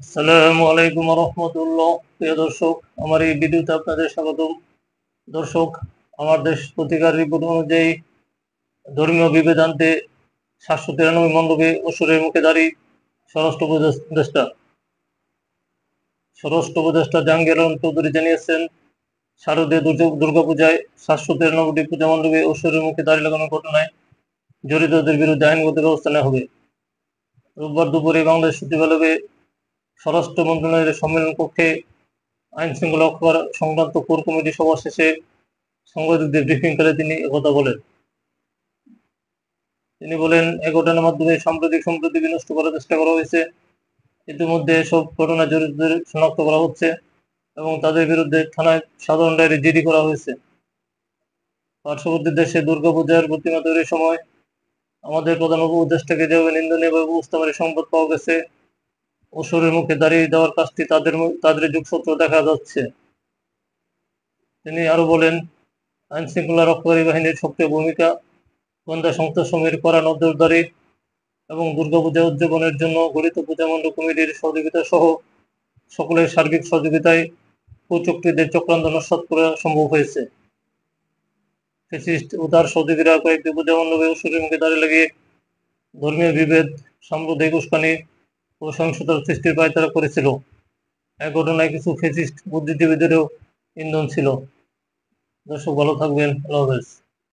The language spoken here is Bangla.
আসসালামু আলাইকুম রহমতুল্লাহ। প্রিয় দর্শক, আমার এই ভিডিওতে আপনাদের স্বাগতম। দর্শক, আমার দেশ পত্রিকার রিপোর্ট অনুযায়ী ধর্মীয় বিভেদ আনতে 793 মণ্ডপে অসুরের মুখে দাঁড়ি স্বরাষ্ট্র উপদেষ্টা জাহাঙ্গীর আলম চৌধুরী জানিয়েছেন, শারদীয় দুর্গাপূজায় 793টি পূজা মণ্ডপে অসুরের মুখে দাঁড়ি লাগানোর ঘটনায় জড়িতদের বিরুদ্ধে আইনগত ব্যবস্থা নেওয়া হবে। রোববার দুপুরে বাংলাদেশ সচিবালয়ে স্বরাষ্ট্র মন্ত্রণালয়ের সম্মেলন কক্ষে আইন শৃঙ্খলা রক্ষা সংক্রান্ত কোর কমিটি সভা শেষে সাংবাদিকদের ব্রিফিংকালে তিনি একথা বলেন। তিনি বলেন, এ ঘটনার মাধ্যমে সাম্প্রতিক সম্প্রীতি বিনষ্ট করার চেষ্টা করা হয়েছে। ইতিমধ্যে এসব ঘটনায় জড়িতদের শনাক্ত করা হচ্ছে এবং তাদের বিরুদ্ধে থানায় সাধারণ ডায়েরি জিডি করা হয়েছে। পার্শ্ববর্তী দেশে দুর্গাপূজার প্রতিমা তৈরির সময় আমাদের প্রধান উপদেষ্টাকে যেভাবে নিন্দনীয়ভাবে উপস্থাপনের সংবাদ পাওয়া গেছে, অসুরের মুখে দাঁড়িয়ে দেওয়ার কাজটি তাদের যোগসূত্র দেখা যাচ্ছে। তিনি আরো বলেন, আইন শৃঙ্খলা রক্ষাকারী বাহিনীর সক্রিয় ভূমিকা, গোয়েন্দা সংস্থাসমূহের কড়া নজরদারি এবং দুর্গাপূজা উদযাপনের জন্য গঠিত পূজা মণ্ডপ কমিটির সহযোগিতা সহ সকলের সার্বিক সহযোগিতায় কুচক্রীদের চক্রান্ত নস্যাৎ করা সম্ভব হয়েছে। ফ্যাসিস্ট ও তার সহযোগীরা কয়েকটি পূজা মণ্ডপে অসুরের মুখে দাঁড়িয়ে লাগিয়ে ধর্মীয় বিভেদ, সাম্প্রদায়িক উস্কানি ও সহিংসতার সৃষ্টির পায়তারা করেছিল। এক ঘটনায় কিছু ফ্যাসিস্ট বুদ্ধিজীবীদেরও ইন্ধন ছিল। দর্শক, ভালো থাকবেন। আল্লাহ হাফেজ।